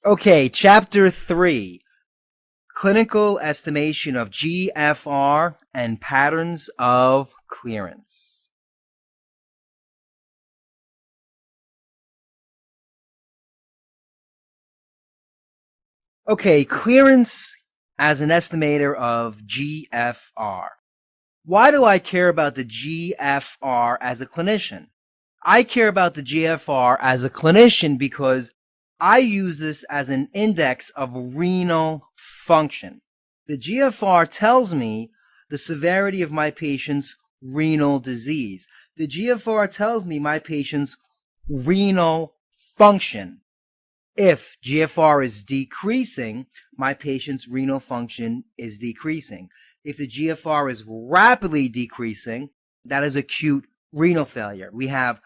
Okay, Chapter 3, Clinical Estimation of GFR and Patterns of Clearance. Okay, clearance as an estimator of GFR. Why do I care about the GFR as a clinician? I care about the GFR as a clinician because I use this as an index of renal function. The GFR tells me the severity of my patient's renal disease. The GFR tells me my patient's renal function. If GFR is decreasing, my patient's renal function is decreasing. If the GFR is rapidly decreasing, that is acute renal failure. We have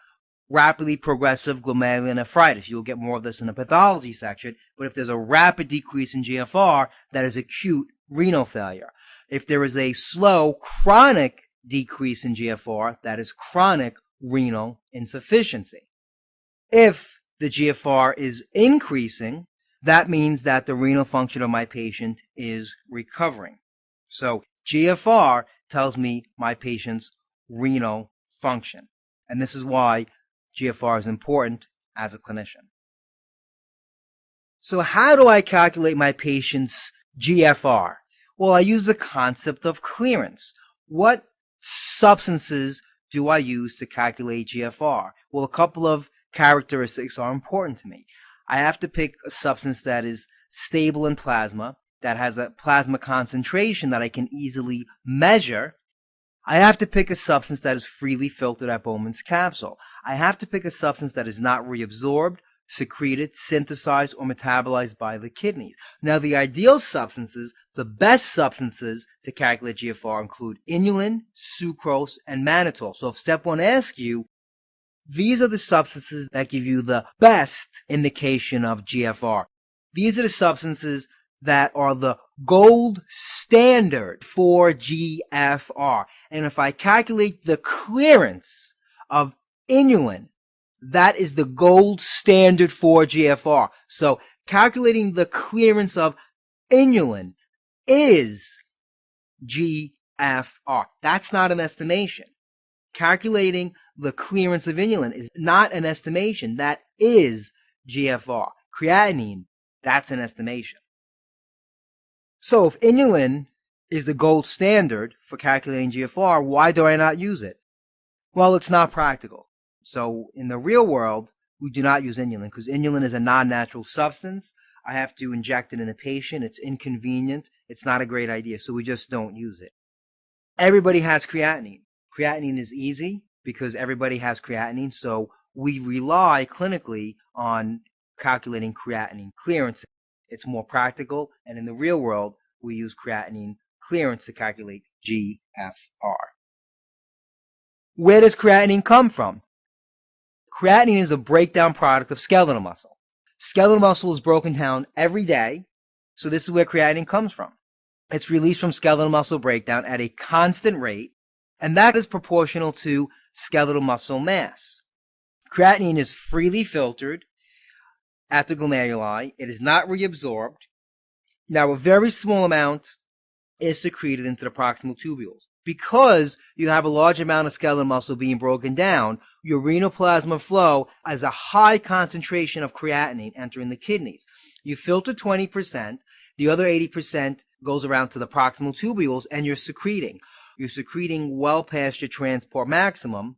rapidly progressive glomerulonephritis. You'll get more of this in the pathology section, but if there's a rapid decrease in GFR, that is acute renal failure. If there is a slow, chronic decrease in GFR, that is chronic renal insufficiency. If the GFR is increasing, that means that the renal function of my patient is recovering. So GFR tells me my patient's renal function. And this is why GFR is important as a clinician. So how do I calculate my patient's GFR? Well, I use the concept of clearance. What substances do I use to calculate GFR? Well, a couple of characteristics are important to me. I have to pick a substance that is stable in plasma, that has a plasma concentration that I can easily measure. I have to pick a substance that is freely filtered at Bowman's capsule. I have to pick a substance that is not reabsorbed, secreted, synthesized, or metabolized by the kidneys. Now, the ideal substances, the best substances to calculate GFR include inulin, sucrose, and mannitol. So if step 1 asks you, these are the substances that give you the best indication of GFR. These are the substances that are the gold standard for GFR. And if I calculate the clearance of inulin, that is the gold standard for GFR. So calculating the clearance of inulin is GFR. That's not an estimation. Calculating the clearance of inulin is not an estimation. That is GFR. Creatinine, that's an estimation. So if inulin is the gold standard for calculating GFR, why do I not use it? Well, it's not practical. So in the real world, we do not use inulin because inulin is a non-natural substance. I have to inject it in a patient. It's inconvenient. It's not a great idea, so we just don't use it. Everybody has creatinine. Creatinine is easy because everybody has creatinine, so we rely clinically on calculating creatinine clearance. It's more practical, and in the real world, we use creatinine clearance to calculate GFR. Where does creatinine come from? Creatinine is a breakdown product of skeletal muscle. Skeletal muscle is broken down every day, so this is where creatinine comes from. It's released from skeletal muscle breakdown at a constant rate, and that is proportional to skeletal muscle mass. Creatinine is freely filtered at the glomeruli. It is not reabsorbed. Now, a very small amount is secreted into the proximal tubules. Because you have a large amount of skeletal muscle being broken down, your renal plasma flow has a high concentration of creatinine entering the kidneys. You filter 20%, the other 80% goes around to the proximal tubules, and you're secreting. You're secreting well past your transport maximum,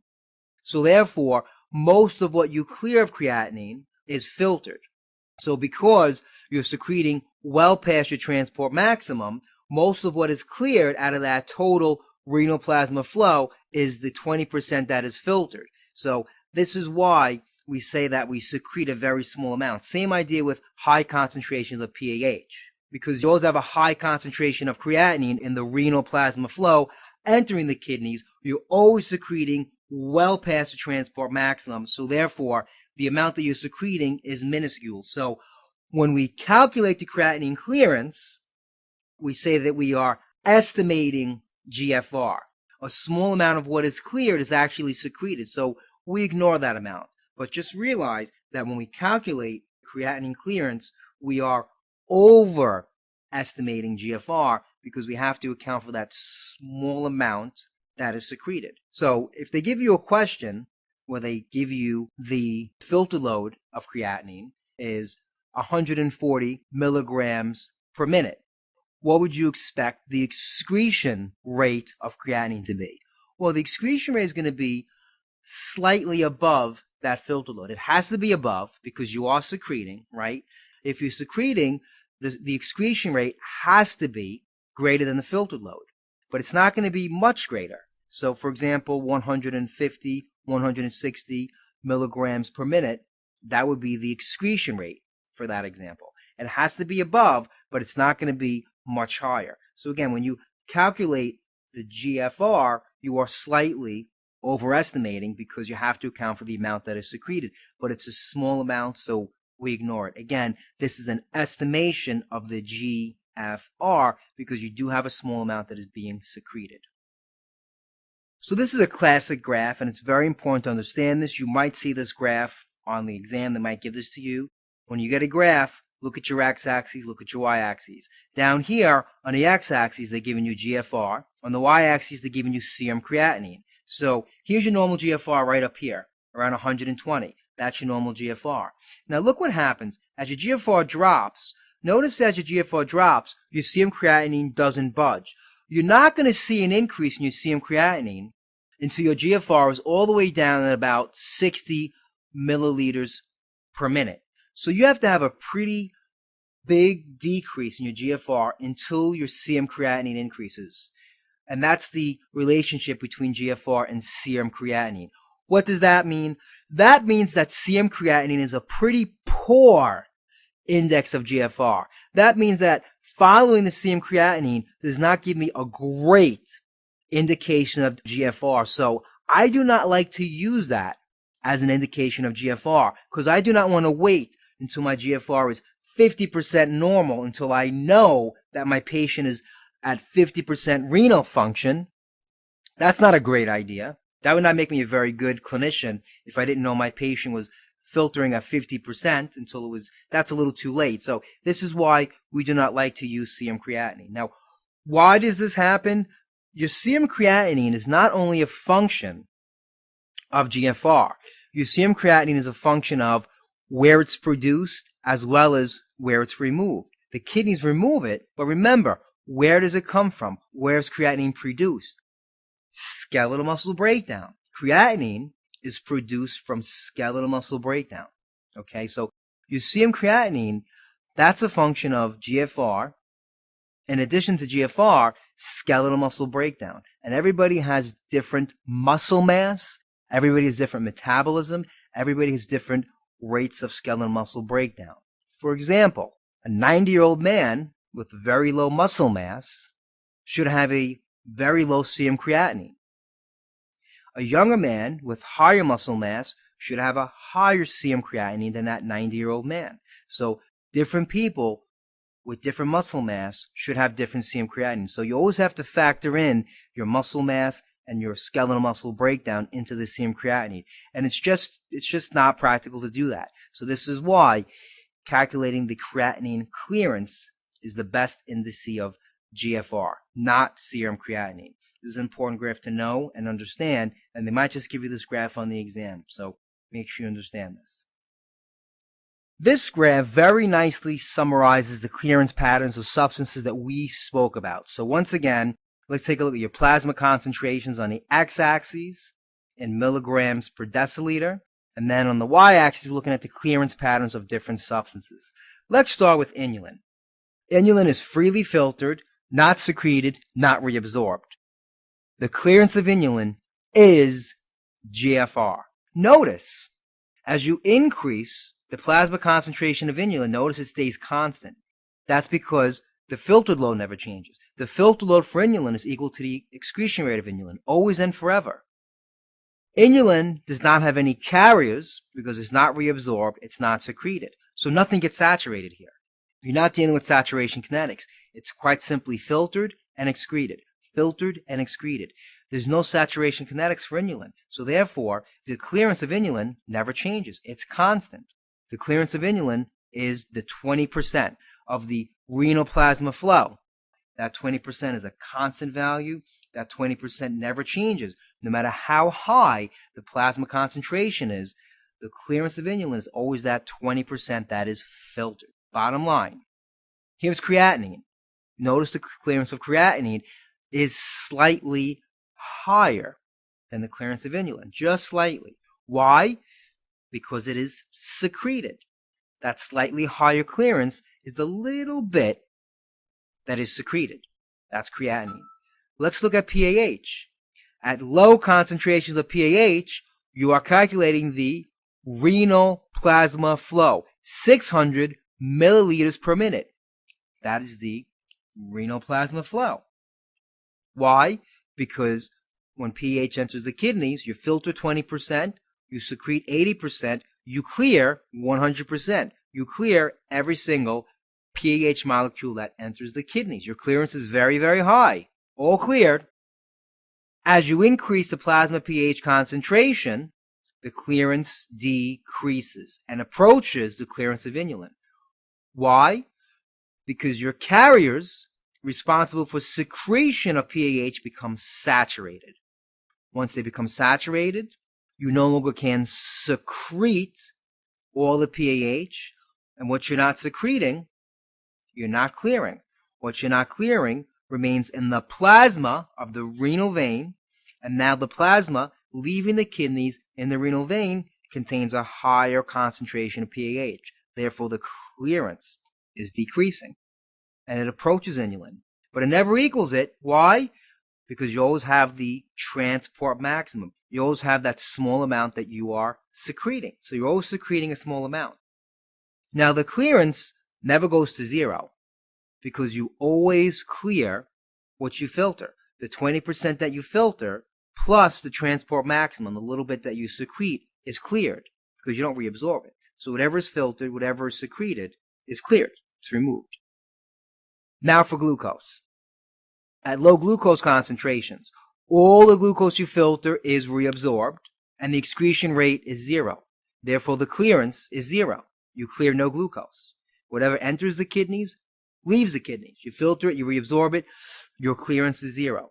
so therefore, most of what you clear of creatinine is filtered. So because you're secreting well past your transport maximum, most of what is cleared out of that total renal plasma flow is the 20% that is filtered. So this is why we say that we secrete a very small amount. Same idea with high concentrations of PAH. Because you always have a high concentration of creatinine in the renal plasma flow entering the kidneys, you're always secreting well past the transport maximum. So therefore, the amount that you're secreting is minuscule. So when we calculate the creatinine clearance, we say that we are estimating GFR. A small amount of what is cleared is actually secreted, so we ignore that amount. But just realize that when we calculate creatinine clearance, we are overestimating GFR because we have to account for that small amount that is secreted. So if they give you a question where they give you the filter load of creatinine is 140 milligrams per minute, what would you expect the excretion rate of creatinine to be? Well, the excretion rate is going to be slightly above that filter load. It has to be above because you are secreting, right? If you're secreting, the excretion rate has to be greater than the filter load, but it's not going to be much greater. So, for example, 150, 160 milligrams per minute, that would be the excretion rate for that example. It has to be above, but it's not going to be much higher. So again, when you calculate the GFR, you are slightly overestimating because you have to account for the amount that is secreted, but it's a small amount, so we ignore it. Again, this is an estimation of the GFR because you do have a small amount that is being secreted. So this is a classic graph, and it's very important to understand this. You might see this graph on the exam. They might give this to you. When you get a graph, look at your x-axis, look at your y-axis. Down here, on the x-axis, they're giving you GFR. On the y-axis, they're giving you serum creatinine. So here's your normal GFR right up here, around 120. That's your normal GFR. Now look what happens. As your GFR drops, notice as your GFR drops, your serum creatinine doesn't budge. You're not going to see an increase in your serum creatinine until your GFR is all the way down at about 60 milliliters per minute. So you have to have a pretty big decrease in your GFR until your serum creatinine increases. And that's the relationship between GFR and serum creatinine. What does that mean? That means that serum creatinine is a pretty poor index of GFR. That means that following the serum creatinine does not give me a great indication of GFR. So I do not like to use that as an indication of GFR because I do not want to wait until my GFR is 50% normal until I know that my patient is at 50% renal function. That's not a great idea. That would not make me a very good clinician if I didn't know my patient was filtering at 50% until that's a little too late. So this is why we do not like to use serum creatinine. Now, why does this happen? Your serum creatinine is not only a function of GFR. Your serum creatinine is a function of where it's produced as well as where it's removed. The kidneys remove it, but remember, where does it come from? Where is creatinine produced? Skeletal muscle breakdown. Creatinine is produced from skeletal muscle breakdown. Okay, so your serum creatinine, that's a function of GFR. In addition to GFR, skeletal muscle breakdown. And everybody has different muscle mass. Everybody has different metabolism. Everybody has different rates of skeletal muscle breakdown. For example, a 90-year-old man with very low muscle mass should have a very low serum creatinine. A younger man with higher muscle mass should have a higher serum creatinine than that 90-year-old man. So different people with different muscle mass should have different serum creatinine. So you always have to factor in your muscle mass and your skeletal muscle breakdown into the serum creatinine. And it's just not practical to do that. So this is why calculating the creatinine clearance is the best indice of GFR, not serum creatinine. This is an important graph to know and understand, and they might just give you this graph on the exam, so make sure you understand this. This graph very nicely summarizes the clearance patterns of substances that we spoke about. So once again, let's take a look at your plasma concentrations on the x-axis in milligrams per deciliter, and then on the y-axis we're looking at the clearance patterns of different substances. Let's start with inulin. Inulin is freely filtered, not secreted, not reabsorbed. The clearance of inulin is GFR. Notice, as you increase the plasma concentration of inulin, notice it stays constant. That's because the filtered load never changes. The filtered load for inulin is equal to the excretion rate of inulin, always and forever. Inulin does not have any carriers because it's not reabsorbed, it's not secreted. So nothing gets saturated here. You're not dealing with saturation kinetics. It's quite simply filtered and excreted. Filtered and excreted. There's no saturation kinetics for inulin. So therefore, the clearance of inulin never changes. It's constant. The clearance of inulin is the 20% of the renal plasma flow. That 20% is a constant value. That 20% never changes. No matter how high the plasma concentration is, the clearance of inulin is always that 20% that is filtered. Bottom line. Here's creatinine. Notice the clearance of creatinine is slightly higher than the clearance of inulin, just slightly. Why? Because it is secreted. That slightly higher clearance is the little bit that is secreted. That's creatinine. Let's look at PAH. At low concentrations of PAH, you are calculating the renal plasma flow, 600 milliliters per minute. That is the renal plasma flow. Why? Because when pH enters the kidneys, you filter 20%, you secrete 80%, you clear 100%. You clear every single pH molecule that enters the kidneys. Your clearance is very, very high. All cleared. As you increase the plasma pH concentration, the clearance decreases and approaches the clearance of inulin. Why? Because your carriers responsible for secretion of PAH become saturated. Once they become saturated, you no longer can secrete all the PAH, and what you're not secreting, you're not clearing. What you're not clearing remains in the plasma of the renal vein, and now the plasma leaving the kidneys in the renal vein contains a higher concentration of PAH. Therefore, the clearance is decreasing, and it approaches inulin. But it never equals it. Why? Because you always have the transport maximum. You always have that small amount that you are secreting. So you're always secreting a small amount. Now, the clearance never goes to zero because you always clear what you filter. The 20% that you filter plus the transport maximum, the little bit that you secrete, is cleared because you don't reabsorb it. So whatever is filtered, whatever is secreted, is cleared. It's removed. Now for glucose. At low glucose concentrations, all the glucose you filter is reabsorbed, and the excretion rate is zero. Therefore, the clearance is zero. You clear no glucose. Whatever enters the kidneys, leaves the kidneys. You filter it, you reabsorb it, your clearance is zero.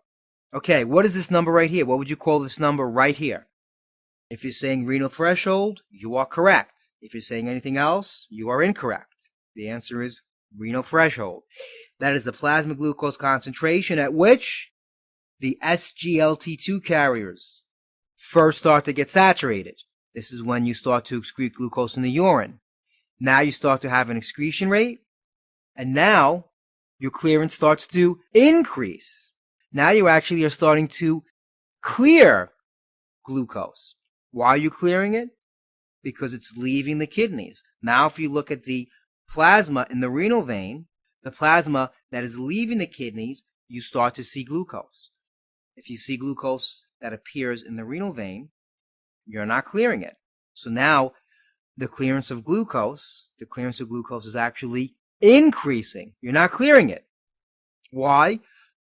Okay, what is this number right here? What would you call this number right here? If you're saying renal threshold, you are correct. If you're saying anything else, you are incorrect. The answer is renal threshold. That is the plasma glucose concentration at which the SGLT2 carriers first start to get saturated. This is when you start to excrete glucose in the urine. Now you start to have an excretion rate, and now your clearance starts to increase. Now you actually are starting to clear glucose. Why are you clearing it? Because it's leaving the kidneys. Now if you look at the plasma in the renal vein, the plasma that is leaving the kidneys, you start to see glucose. If you see glucose that appears in the renal vein, you're not clearing it. So now the clearance of glucose is actually increasing. You're not clearing it. Why?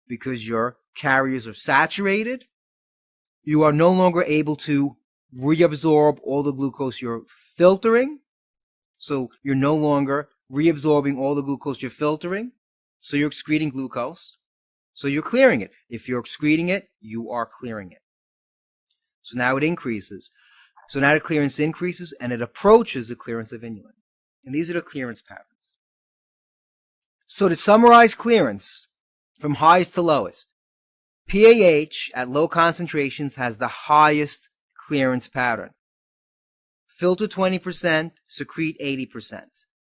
Because your carriers are saturated. You are no longer able to reabsorb all the glucose you're filtering. So you're no longer reabsorbing all the glucose you're filtering. So you're excreting glucose. So you're clearing it. If you're excreting it, you are clearing it. So now it increases. So now the clearance increases and it approaches the clearance of inulin. And these are the clearance patterns. So to summarize clearance from highest to lowest, PAH at low concentrations has the highest clearance pattern. Filter 20%, secrete 80%.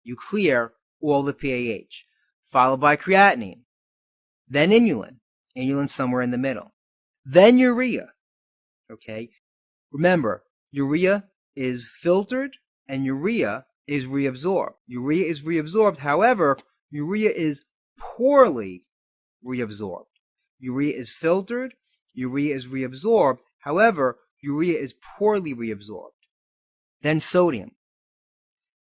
You clear all the PAH, followed by creatinine, then inulin. Inulin somewhere in the middle. Then urea. Okay? Remember, urea is filtered and urea is reabsorbed. Urea is reabsorbed, however, urea is poorly reabsorbed. Urea is filtered, urea is reabsorbed, however, urea is poorly reabsorbed. Then sodium.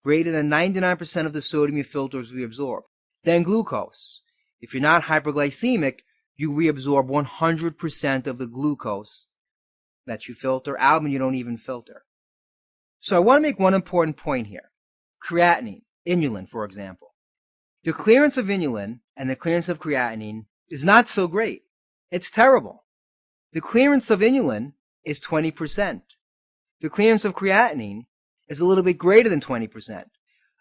Greater than 99% of the sodium you filter is reabsorbed. Then glucose. If you're not hyperglycemic, you reabsorb 100% of the glucose that you filter. Albumin you don't even filter. So I want to make one important point here. Creatinine. inulin, for example. The clearance of inulin and the clearance of creatinine is not so great. It's terrible. The clearance of inulin is 20%. The clearance of creatinine is a little bit greater than 20%.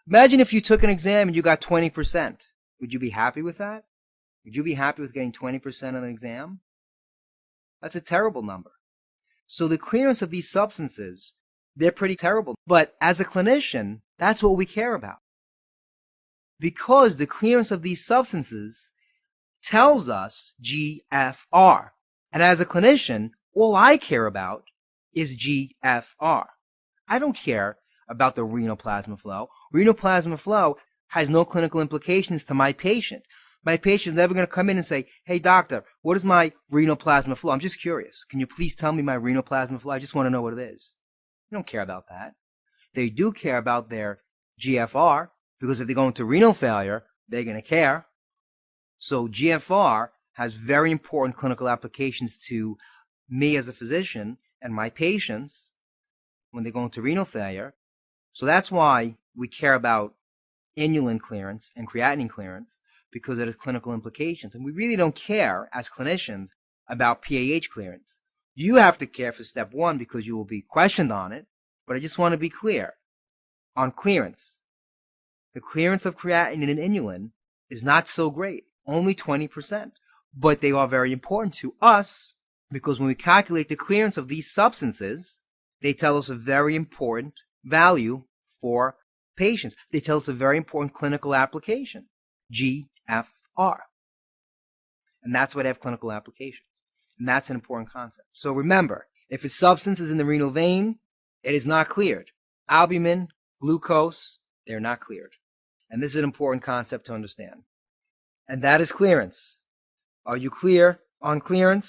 Imagine if you took an exam and you got 20%. Would you be happy with that? Would you be happy with getting 20% on an exam? That's a terrible number. So the clearance of these substances, they're pretty terrible. But as a clinician, that's what we care about. Because the clearance of these substances tells us GFR. And as a clinician, all I care about is GFR. I don't care about the renal plasma flow. Renal plasma flow has no clinical implications to my patient. My patient is never going to come in and say, hey doctor, what is my renal plasma flow? I'm just curious. Can you please tell me my renal plasma flow? I just want to know what it is. They don't care about that. They do care about their GFR, because if they go into renal failure, they're going to care. So GFR has very important clinical applications to me as a physician and my patients when they go into renal failure. So that's why we care about inulin clearance and creatinine clearance, because of the clinical implications. And we really don't care as clinicians about PAH clearance. You have to care for step 1 because you will be questioned on it, but I just want to be clear on clearance. The clearance of creatinine and inulin is not so great, only 20%, but they are very important to us because when we calculate the clearance of these substances, they tell us a very important value for patients. They tell us a very important clinical application, GFR. And that's why they have clinical applications. And that's an important concept. So remember, if a substance is in the renal vein, it is not cleared. Albumin, glucose, they're not cleared. And this is an important concept to understand. And that is clearance. Are you clear on clearance?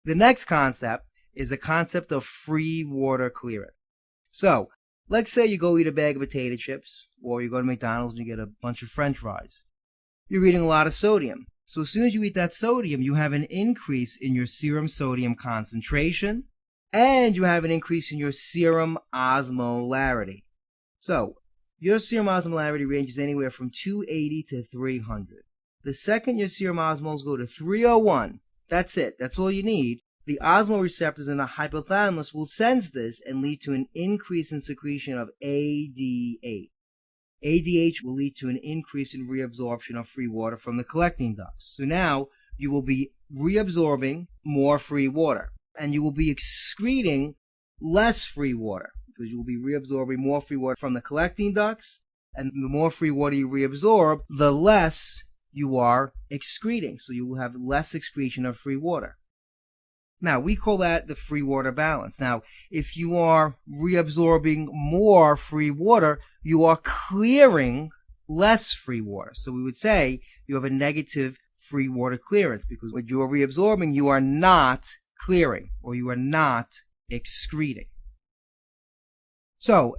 The next concept is the concept of free water clearance. So, let's say you go eat a bag of potato chips, or you go to McDonald's and you get a bunch of French fries. You're eating a lot of sodium. So as soon as you eat that sodium, you have an increase in your serum sodium concentration, and you have an increase in your serum osmolarity. So, your serum osmolarity ranges anywhere from 280 to 300. The second your serum osmoles go to 301, that's it, that's all you need, the osmoreceptors in the hypothalamus will sense this and lead to an increase in secretion of ADH. ADH will lead to an increase in reabsorption of free water from the collecting ducts. So now you will be reabsorbing more free water, and you will be excreting less free water, because you will be reabsorbing more free water from the collecting ducts, and the more free water you reabsorb, the less you are excreting. So you will have less excretion of free water. Now, we call that the free water balance. Now, if you are reabsorbing more free water, you are clearing less free water. So we would say you have a negative free water clearance, because what you are reabsorbing, you are not clearing, or you are not excreting. So,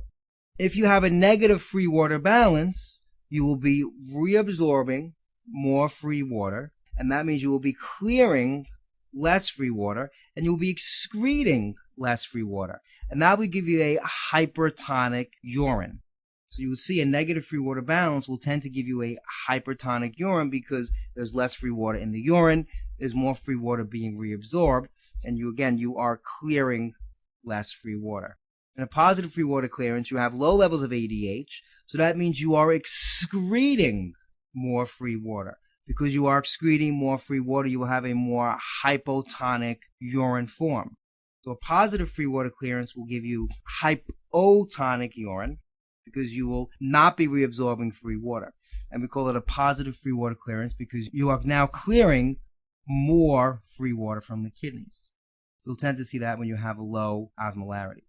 if you have a negative free water balance, you will be reabsorbing more free water, and that means you will be clearing less free water, and you will be excreting less free water. And that will give you a hypertonic urine. So you will see a negative free water balance will tend to give you a hypertonic urine, because there's less free water in the urine, there's more free water being reabsorbed, and you are clearing less free water. In a positive free water clearance, you have low levels of ADH, so that means you are excreting more free water. Because you are excreting more free water, you will have a more hypotonic urine form. So a positive free water clearance will give you hypotonic urine, because you will not be reabsorbing free water. And we call it a positive free water clearance because you are now clearing more free water from the kidneys. You'll tend to see that when you have a low osmolarity.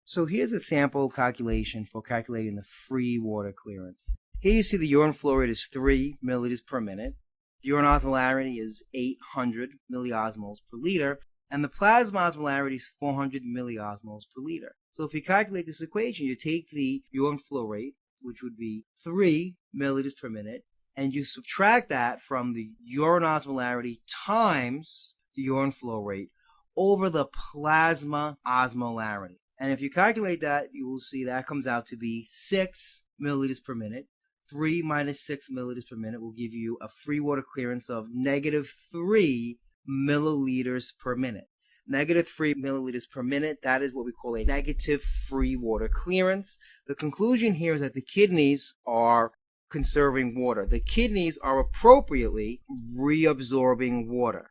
So here's a sample calculation for calculating the free water clearance. Here you see the urine flow rate is 3 milliliters per minute, the urine osmolarity is 800 milliosmoles per liter, and the plasma osmolarity is 400 milliosmoles per liter. So if you calculate this equation, you take the urine flow rate, which would be 3 milliliters per minute, and you subtract that from the urine osmolarity times the urine flow rate over the plasma osmolarity. And if you calculate that, you will see that comes out to be 6 milliliters per minute. 3 minus 6 milliliters per minute will give you a free water clearance of -3 milliliters per minute. -3 milliliters per minute, that is what we call a negative free water clearance. The conclusion here is that the kidneys are conserving water. The kidneys are appropriately reabsorbing water.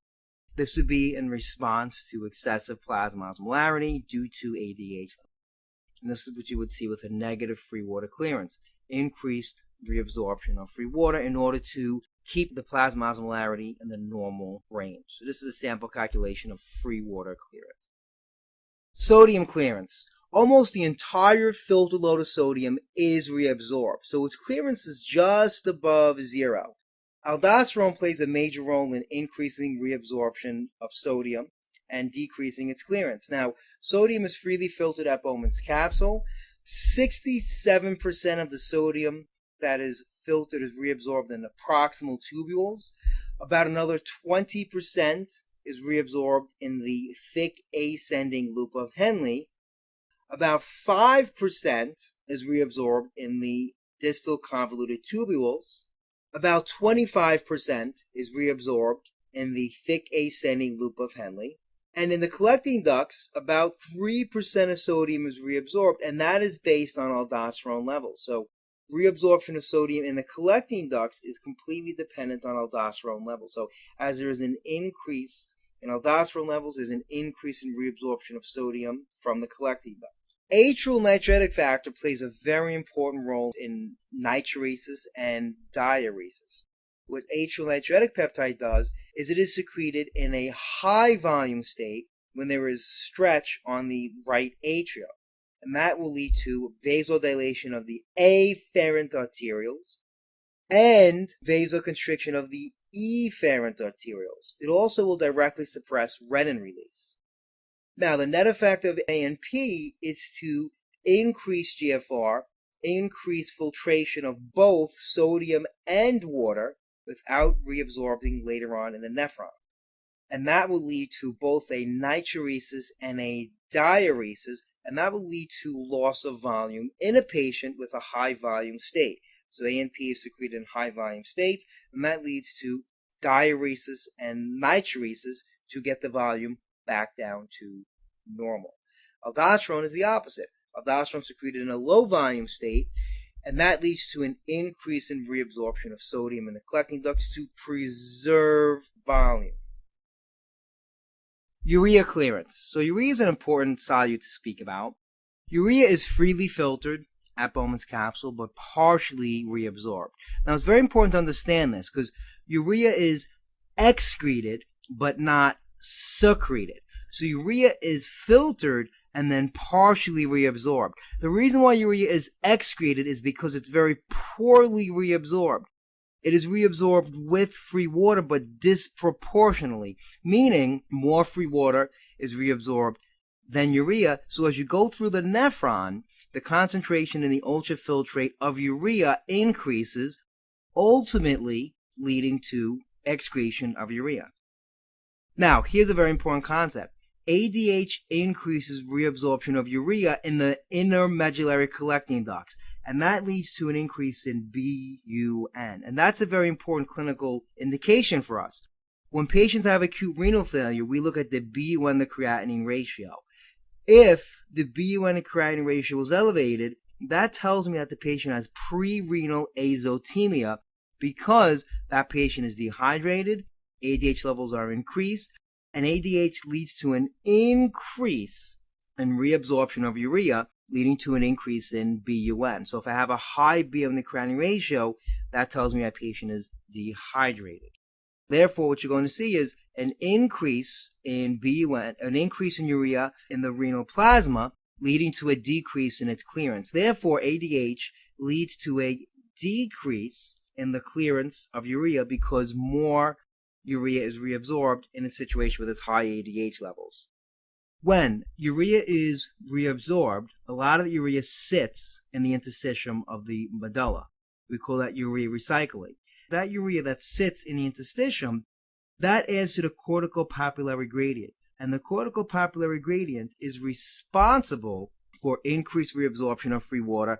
This would be in response to excessive plasma osmolarity due to ADH. And this is what you would see with a negative free water clearance. Increased reabsorption of free water in order to keep the plasma osmolarity in the normal range. So this is a sample calculation of free water clearance. Sodium clearance. Almost the entire filter load of sodium is reabsorbed, so its clearance is just above 0. Aldosterone plays a major role in increasing reabsorption of sodium and decreasing its clearance. Now, sodium is freely filtered at Bowman's capsule. 67% of the sodium that is filtered is reabsorbed in the proximal tubules. About another 20% is reabsorbed in the thick ascending loop of Henle. About 5% is reabsorbed in the distal convoluted tubules. About 25% is reabsorbed in the thick ascending loop of Henle. And in the collecting ducts, about 3% of sodium is reabsorbed, and that is based on aldosterone levels. So reabsorption of sodium in the collecting ducts is completely dependent on aldosterone levels. So as there is an increase in aldosterone levels, there's an increase in reabsorption of sodium from the collecting ducts. Atrial natriuretic factor plays a very important role in natriuresis and diuresis. What atrial natriuretic peptide does is it is secreted in a high volume state when there is stretch on the right atrium. And that will lead to vasodilation of the afferent arterioles and vasoconstriction of the efferent arterioles. It also will directly suppress renin release. Now, the net effect of ANP is to increase GFR, increase filtration of both sodium and water without reabsorbing later on in the nephron. And that will lead to both a natriuresis and a diuresis, and that will lead to loss of volume in a patient with a high volume state. So ANP is secreted in high volume states, and that leads to diuresis and natriuresis to get the volume back down to normal. Aldosterone is the opposite. Aldosterone is secreted in a low volume state, and that leads to an increase in reabsorption of sodium in the collecting ducts to preserve volume. Urea clearance. So urea is an important solute to speak about. Urea is freely filtered at Bowman's capsule, but partially reabsorbed. Now, it's very important to understand this because urea is excreted, but not secreted. So urea is filtered and then partially reabsorbed. The reason why urea is excreted is because it's very poorly reabsorbed. It is reabsorbed with free water, but disproportionately, meaning more free water is reabsorbed than urea. So as you go through the nephron, the concentration in the ultrafiltrate of urea increases, ultimately leading to excretion of urea. Now, here's a very important concept. ADH increases reabsorption of urea in the inner medullary collecting ducts, and that leads to an increase in BUN. And that's a very important clinical indication for us. When patients have acute renal failure, we look at the BUN to creatinine ratio. If the BUN to creatinine ratio is elevated, that tells me that the patient has pre-renal azotemia because that patient is dehydrated, ADH levels are increased, and ADH leads to an increase in reabsorption of urea, leading to an increase in BUN. So if I have a high BUN to creatinine ratio, that tells me my patient is dehydrated. Therefore, what you're going to see is an increase in BUN, an increase in urea in the renal plasma, leading to a decrease in its clearance. Therefore, ADH leads to a decrease in the clearance of urea because more urea is reabsorbed in a situation with its high ADH levels. When urea is reabsorbed, a lot of the urea sits in the interstitium of the medulla. We call that urea recycling. That urea that sits in the interstitium, that adds to the corticopapillary gradient. And the corticopapillary gradient is responsible for increased reabsorption of free water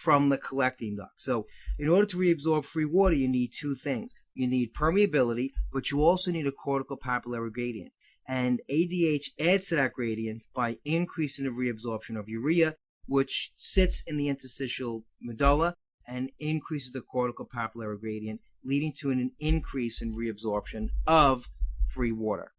from the collecting duct. So in order to reabsorb free water, you need two things. You need permeability, but you also need a cortical papillary gradient. And ADH adds to that gradient by increasing the reabsorption of urea, which sits in the interstitial medulla and increases the cortical papillary gradient, leading to an increase in reabsorption of free water.